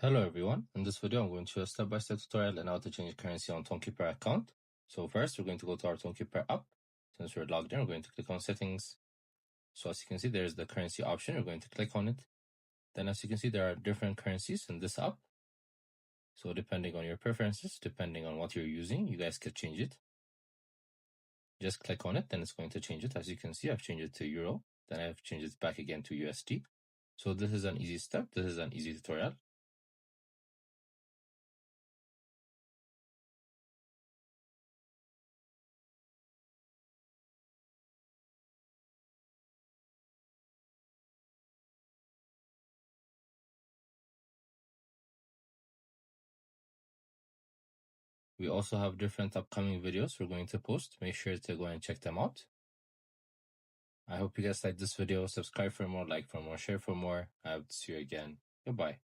Hello everyone, in this video I'm going to show a step-by-step tutorial on how to change currency on Tonkeeper account. So first we're going to go to our Tonkeeper app. Since we're logged in, we're going to click on settings. So as you can see, there's the currency option. We're going to click on it. Then as you can see, there are different currencies in this app. So depending on your preferences, depending on what you're using, you guys could change it. Just click on it, then it's going to change it. As you can see, I've changed it to Euro. Then I've changed it back again to USD. So this is an easy step. This is an easy tutorial. We also have different upcoming videos we're going to post. Make sure to go and check them out. I hope you guys like this video. Subscribe for more, like for more, share for more. I hope to see you again. Goodbye.